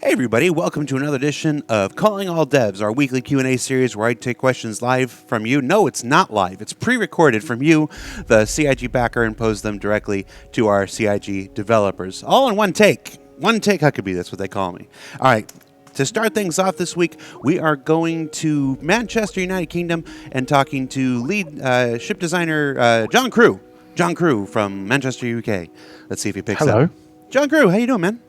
Hey everybody, welcome to another edition of Calling All Devs, our weekly Q&A series where I take questions live from you. No, it's not live. It's pre-recorded from you, the CIG backer, and pose them directly to our CIG developers. All in one take. One take Huckabee, that's what they call me. All right. To start things off this week, we are going to Manchester, United Kingdom, and talking to lead ship designer John Crew. John Crew from Manchester, UK. Let's see if he picks up. Hello. John Crew, how you doing, man?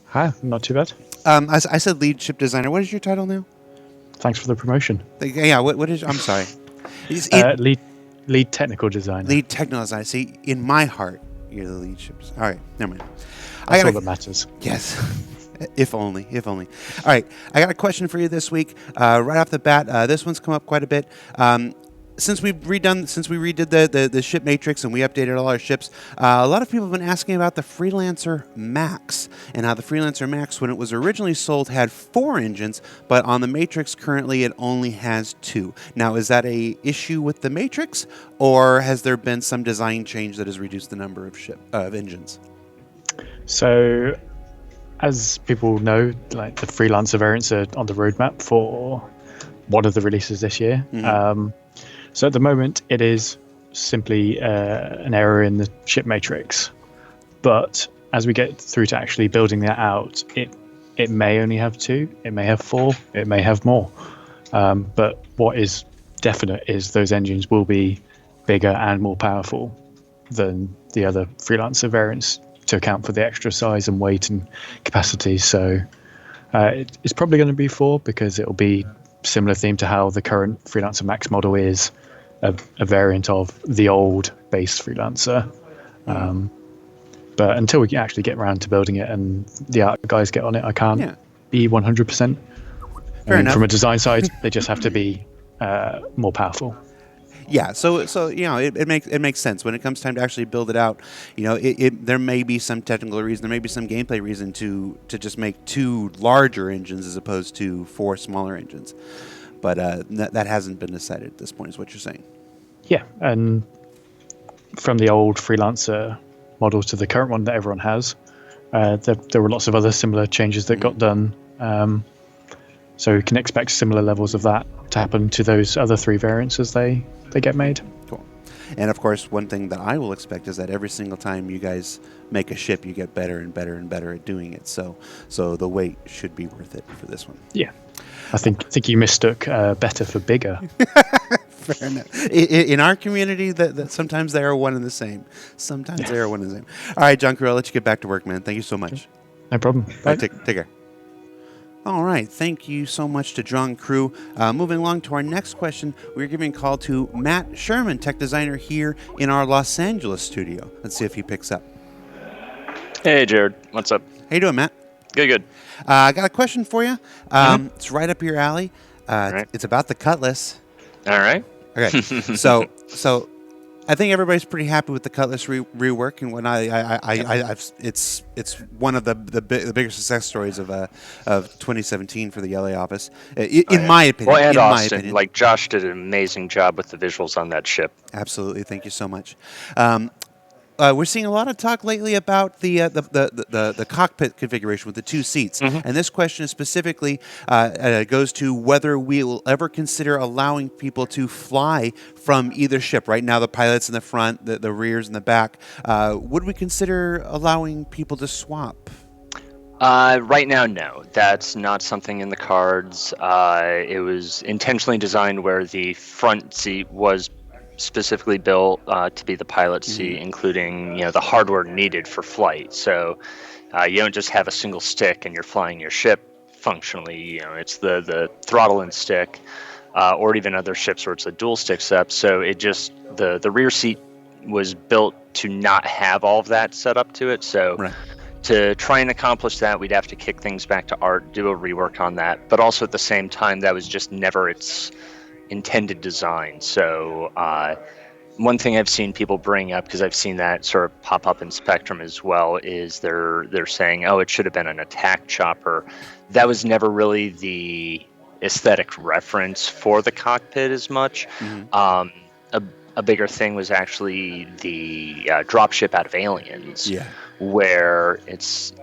Hi, not too bad. I said lead ship designer. What is your title now? Thanks for the promotion. Yeah, what is... I'm sorry. Lead technical designer. Lead technical designer. See, in my heart, you're the lead ship designer. All right, never mind. That's all that matters. Yes. If only. All right, I got a question for you this week. Right off the bat, this one's come up quite a bit. Since we redid the ship matrix and we updated all our ships, a lot of people have been asking about the Freelancer Max and how the Freelancer Max, when it was originally sold, had 4 engines, but on the matrix currently it only has 2. Now, is that a issue with the matrix, or has there been some design change that has reduced the number of engines? So, as people know, like the Freelancer variants are on the roadmap for one of the releases this year. Mm-hmm. So at the moment, it is simply an error in the ship matrix. But as we get through to actually building that out, it may only have 2, it may have 4, it may have more. But what is definite is those engines will be bigger and more powerful than the other Freelancer variants to account for the extra size and weight and capacity. So it's probably going to be 4 because it will be similar theme to how the current Freelancer Max model is a variant of the old base Freelancer. But until we actually get around to building it and the art guys get on it, I can't be 100%. Fair enough. From a design side, they just have to be more powerful. Yeah, so you know, it makes sense when it comes time to actually build it out. You know, there may be some technical reason, there may be some gameplay reason to just make 2 larger engines as opposed to 4 smaller engines. But that hasn't been decided at this point, is what you're saying. Yeah, and from the old Freelancer model to the current one that everyone has, there were lots of other similar changes that got done. So we can expect similar levels of that to happen to those other 3 variants as they get made. Cool. And of course, one thing that I will expect is that every single time you guys make a ship, you get better and better and better at doing it. So the wait should be worth it for this one. Yeah. I think you mistook better for bigger. Fair enough. In our community, that sometimes they are one and the same. Sometimes they are one and the same. All right, John Crew, I'll let you get back to work, man. Thank you so much. No problem. Bye. Take care. All right, thank you so much to John Crew. Moving along to our next question, we're giving a call to Matt Sherman, tech designer here in our Los Angeles studio. Let's see if he picks up. Hey, Jared. What's up? How you doing, Matt? Good. I got a question for you. It's right up your alley. Right. It's about the Cutlass. All right. Okay, so I think everybody's pretty happy with the Cutlass rework, and when it's one of the bigger success stories of 2017 for the LA office, in my opinion. Well, and Austin, like Josh did an amazing job with the visuals on that ship. Absolutely, thank you so much. We're seeing a lot of talk lately about the cockpit configuration with the 2 seats, and this question is specifically goes to whether we will ever consider allowing people to fly from either ship. Right now, the pilot's in the front, the rear's in the back. Would we consider allowing people to swap? Right now, no. That's not something in the cards. It was intentionally designed where the front seat was specifically built to be the pilot seat, including the hardware needed for flight. So you don't just have a single stick and you're flying your ship functionally. It's the throttle and stick, or even other ships where it's a dual stick setup. So it just the rear seat was built to not have all of that set up to it. So to try and accomplish that, we'd have to kick things back to art, do a rework on that. But also at the same time, that was just never its intended design. So one thing I've seen people bring up, because I've seen that sort of pop up in Spectrum as well, is they're saying, oh, it should have been an attack chopper. That was never really the aesthetic reference for the cockpit as much. A bigger thing was actually the dropship out of Aliens, where it's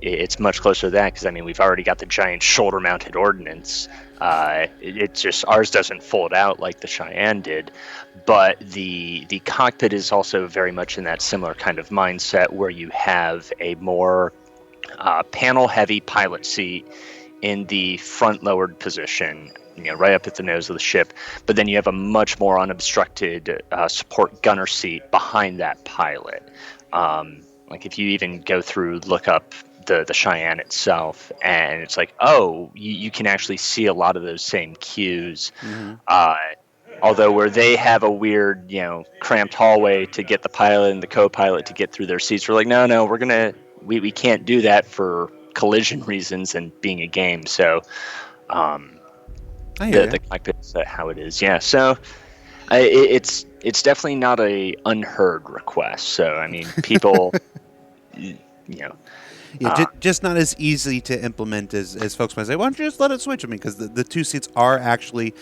it's much closer to that because I mean we've already got the giant shoulder-mounted ordnance. It's just ours doesn't fold out like the Cheyenne did, but the cockpit is also very much in that similar kind of mindset where you have a more panel-heavy pilot seat in the front lowered position, right up at the nose of the ship. But then you have a much more unobstructed support gunner seat behind that pilot. Like if you even go through, look up the Cheyenne itself, and it's like, oh, you can actually see a lot of those same cues. Although where they have a weird, cramped hallway to get the pilot and the co-pilot to get through their seats, we're like, no, we can't do that for collision reasons and being a game. So the cockpit's how it is. Yeah. So it's definitely not a unheard request. So I mean, people, just not as easy to implement as folks might say. Why don't you just let it switch? I mean, because the two seats are actually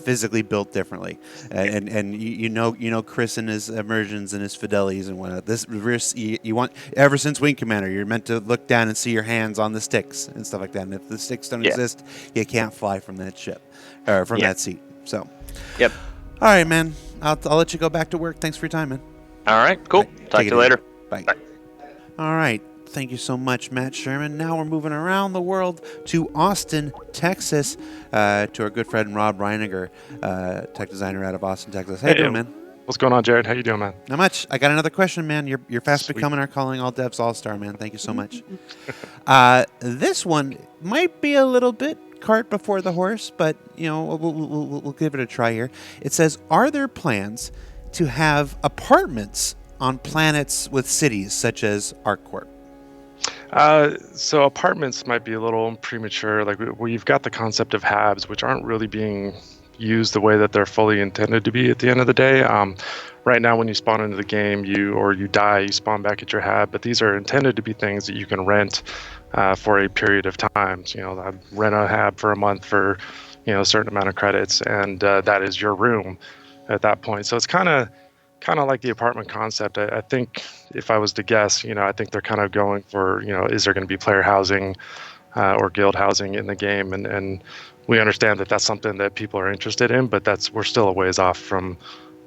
physically built differently, and Chris and his immersions and his fidelities and whatnot. This you want ever since Wing Commander, you're meant to look down and see your hands on the sticks and stuff like that. And if the sticks don't exist, you can't fly from that ship or from that seat. So, yep. All right, man. I'll let you go back to work. Thanks for your time, man. All right, cool. Talk to you later. Bye. All right. Thank you so much, Matt Sherman. Now we're moving around the world to Austin, Texas, to our good friend Rob Reiniger, tech designer out of Austin, Texas. How you doing, man? What's going on, Jared? How you doing, man? Not much. I got another question, man. You're fast becoming our Calling All Devs All-Star, man. Thank you so much. This one might be a little bit cart before the horse, but we'll give it a try here. It says, are there plans to have apartments on planets with cities such as ArcCorp? So apartments might be a little premature. Like we've got the concept of habs, which aren't really being used the way that they're fully intended to be at the end of the day. Right now, when you spawn into the game, you die, you spawn back at your hab. But these are intended to be things that you can rent for a period of time. So, I rent a hab for a month for a certain amount of credits, and that is your room at that point. So it's kind of like the apartment concept. I think if I was to guess, I think they're kind of going for, is there going to be player housing or guild housing in the game? And we understand that that's something that people are interested in, but we're still a ways off from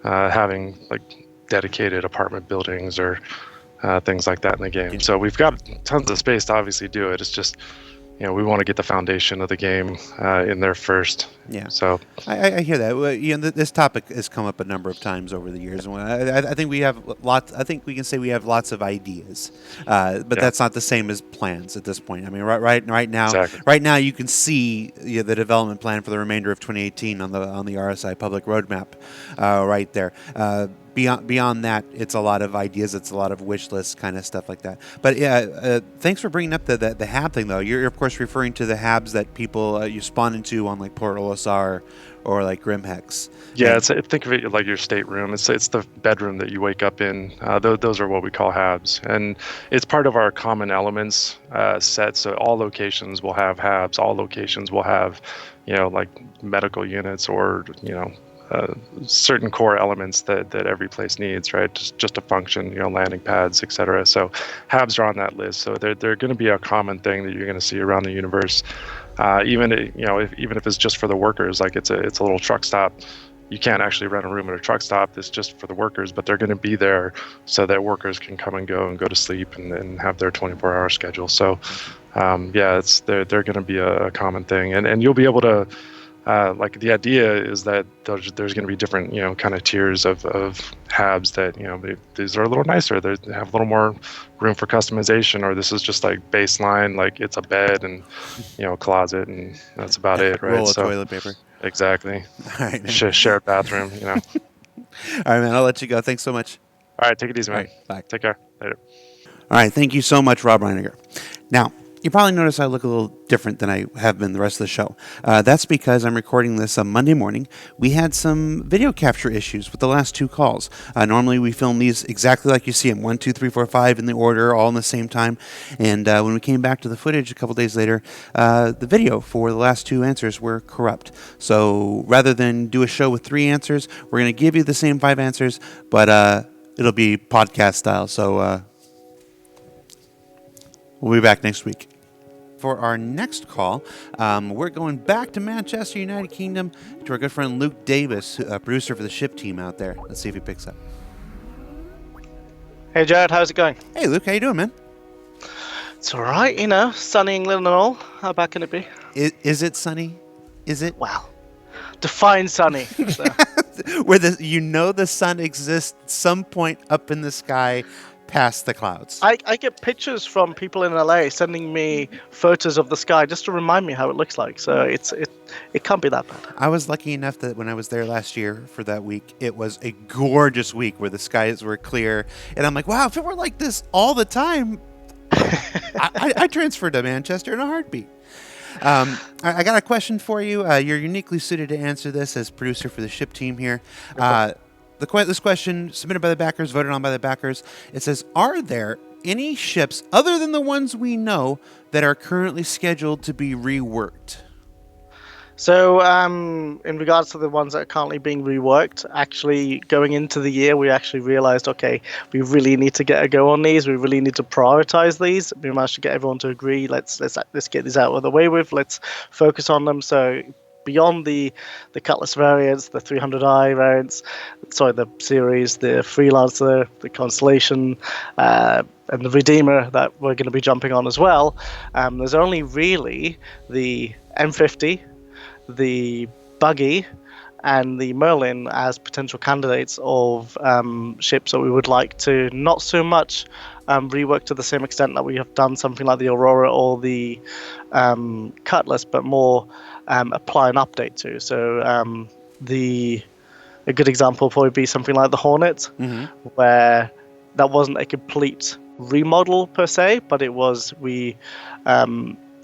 having like dedicated apartment buildings or things like that in the game. So we've got tons of space to obviously do it. It's just, we want to get the foundation of the game in there first. Yeah. So I hear that. Well, this topic has come up a number of times over the years. I think we have lots. I think we can say we have lots of ideas, but that's not the same as plans at this point. I mean, right now, exactly. Right now you can see the development plan for the remainder of 2018 on the RSI public roadmap, right there. Beyond that, it's a lot of ideas. It's a lot of wish lists, kind of stuff like that. But thanks for bringing up the hab thing, though. You're of course referring to the habs that people you spawn into on like Portal OSR or like Grimhex. Yeah, think of it like your stateroom. It's the bedroom that you wake up in. Those are what we call habs, and it's part of our common elements set. So all locations will have habs. All locations will have, like medical units or certain core elements that every place needs, right? Just to function, landing pads, etc. So habs are on that list. So they're going to be a common thing that you're going to see around the universe. Even if it's just for the workers, like it's a little truck stop. You can't actually rent a room at a truck stop. It's just for the workers, but they're going to be there so that workers can come and go to sleep and have their 24-hour schedule. So they're going to be a common thing, and you'll be able to. Like the idea is that there's going to be different, kind of tiers of habs that, these are a little nicer. They have a little more room for customization, or this is just like baseline, like it's a bed and, a closet and that's about it, right? Roll of toilet paper. Exactly. All right, man. Shared bathroom, All right, man. I'll let you go. Thanks so much. All right. Take it easy, man. All right, bye. Take care. Later. All right. Thank you so much, Rob Reiniger. Now, you probably notice I look a little different than I have been the rest of the show. That's because I'm recording this on Monday morning. We had some video capture issues with the last two calls. Normally we film these exactly like you see them, 1, 2, 3, 4, 5 in the order, all in the same time. And when we came back to the footage a couple days later, the video for the last two answers were corrupt. So rather than do a show with 3 answers, we're going to give you the same 5 answers, but it'll be podcast style. So We'll be back next week. For our next call, we're going back to Manchester, United Kingdom, to our good friend Luke Davis, producer for the ship team out there. Let's see if he picks up. Hey Jared, how's it going? Hey Luke, how you doing, man? It's all right, you know, sunny England and all. How bad can it be? Is it sunny? Is it? Well, define sunny. So. Where the sun exists at some point up in the sky past the clouds. I get pictures from people in LA sending me photos of the sky just to remind me how it looks like. So it can't be that bad. I was lucky enough that when I was there last year for that week, it was a gorgeous week where the skies were clear. And I'm like, wow, if it were like this all the time, I transferred to Manchester in a heartbeat. I got a question for you. You're uniquely suited to answer this as producer for the ship team here. This question, submitted by the backers, voted on by the backers, it says, are there any ships other than the ones we know that are currently scheduled to be reworked? So in regards to the ones that are currently being reworked, actually going into the year, we actually realized, okay, we really need to get a go on these. We really need to prioritize these. We managed to get everyone to agree. Let's get these out of the way with. Let's focus on them. So beyond the Cutlass variants, the 300i variants, the series, the Freelancer, the Constellation, and the Redeemer that we're going to be jumping on as well, there's only really the M50, the Buggy, and the Merlin as potential candidates of ships that we would like to not so much rework to the same extent that we have done something like the Aurora or the Cutlass, but more apply an update to. So a good example would probably be something like the Hornet, where that wasn't a complete remodel per se, but it was we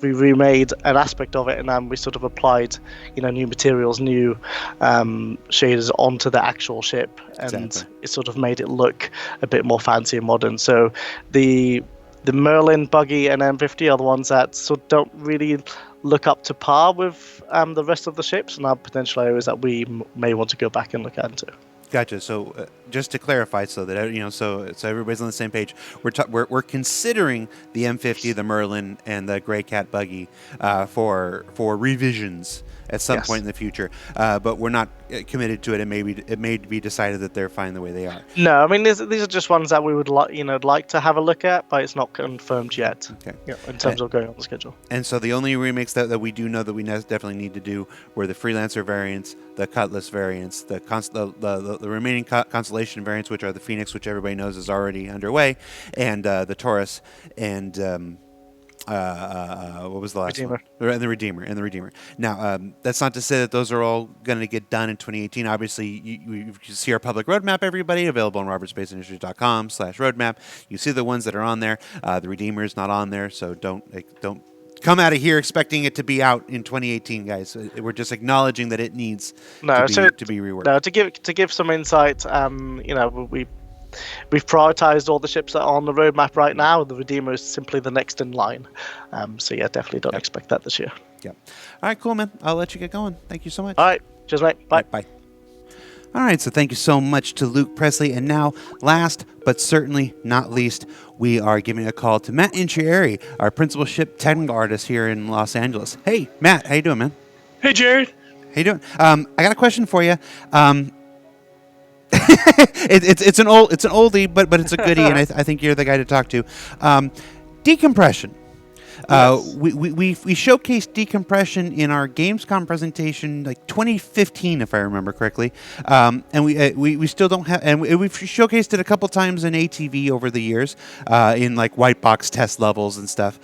remade an aspect of it, and then we sort of applied, new materials, new shaders onto the actual ship, and it sort of made it look a bit more fancy and modern. So the Merlin, Buggy, and M50 are the ones that sort of don't really look up to par with the rest of the ships, and are potential areas that we may want to go back and look into. Gotcha. So just to clarify, so that so everybody's on the same page, we're considering the M50, the Merlin, and the Grey Cat Buggy for revisions at some point in the future, but we're not committed to it. It may be decided that they're fine the way they are. No, I mean these are just ones that we would like to have a look at, but it's not confirmed yet. Okay. In terms of going on the schedule. And so the only remakes that we do know that we definitely need to do were the Freelancer variants, the Cutlass variants, the remaining Constellation variants, which are the Phoenix, which everybody knows is already underway, and the Taurus, and what was the last Redeemer. one? And the Redeemer. Now, that's not to say that those are all going to get done in 2018. Obviously, you see our public roadmap, everybody, available on robertspaceindustrials.com/roadmap. You see the ones that are on there. The Redeemer is not on there, so don't come out of here expecting it to be out in 2018, guys. We're just acknowledging that it needs to be reworked. No, to give some insight, we've prioritized all the ships that are on the roadmap right now. The Redeemer is simply the next in line. So yeah, definitely don't expect that this year. Yeah. All right, cool, man. I'll let you get going. Thank you so much. All right. Cheers, mate. Bye. Bye. All right, so thank you so much to Luke Presley. And now, last but certainly not least, we are giving a call to Matt Incieri, our principal ship technical artist here in Los Angeles. Hey, Matt, how you doing, man? Hey, Jared. How you doing? I got a question for you. It's an oldie, but it's a goodie, and I think you're the guy to talk to. Decompression. We showcased Decompression in our Gamescom presentation, like 2015, if I remember correctly. And we still don't have, and we've showcased it a couple times in ATV over the years, in like white box test levels and stuff.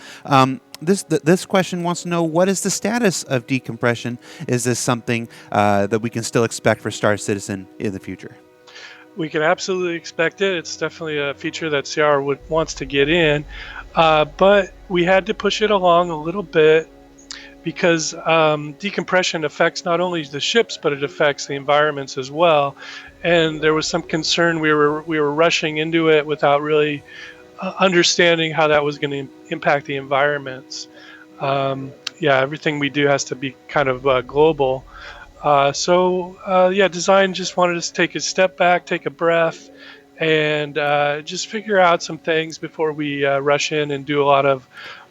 This question wants to know, what is the status of Decompression? Is this something that we can still expect for Star Citizen in the future? We can absolutely expect it. It's definitely a feature that CR wants to get in, but we had to push it along a little bit because decompression affects not only the ships, but it affects the environments as well. And there was some concern we were rushing into it without really understanding how that was going to impact the environments. Everything we do has to be kind of global. Design just wanted us to take a step back, take a breath, and just figure out some things before we rush in and do a lot of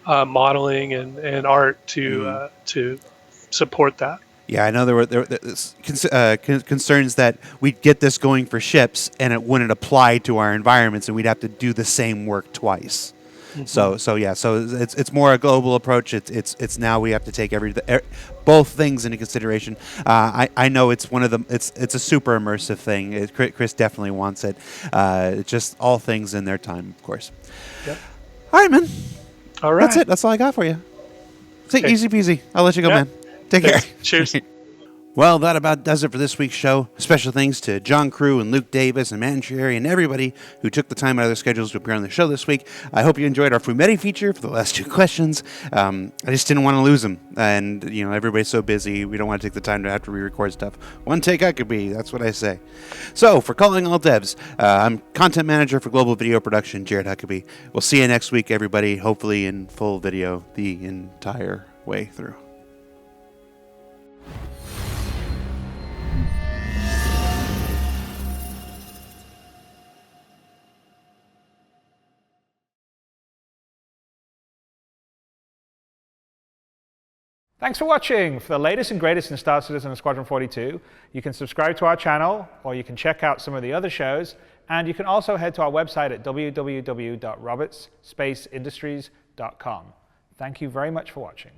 modeling and art to support that. Yeah, I know there were concerns that we'd get this going for ships and it wouldn't apply to our environments, and we'd have to do the same work twice. So it's more a global approach. It's now we have to take both things into consideration. I know it's one of the it's a super immersive thing. Chris definitely wants it. Just all things in their time, of course. Yep. All right, man. All right. That's it. That's all I got for you. Say Okay. easy peasy. I'll let you go, Yeah. man. Take care. Thanks. Cheers. Well, that about does it for this week's show. Special thanks to John Crew and Luke Davis and Mancheri and everybody who took the time out of their schedules to appear on the show this week. I hope you enjoyed our Fumetti feature for the last 2 questions. I just didn't want to lose them. And, everybody's so busy, we don't want to take the time to have to re-record stuff. One take Huckabee, that's what I say. So, for Calling All Devs, I'm Content Manager for Global Video Production, Jared Huckabee. We'll see you next week, everybody, hopefully in full video the entire way through. Thanks for watching. For the latest and greatest in Star Citizen and Squadron 42, you can subscribe to our channel, or you can check out some of the other shows, and you can also head to our website at www.robertsspaceindustries.com. Thank you very much for watching.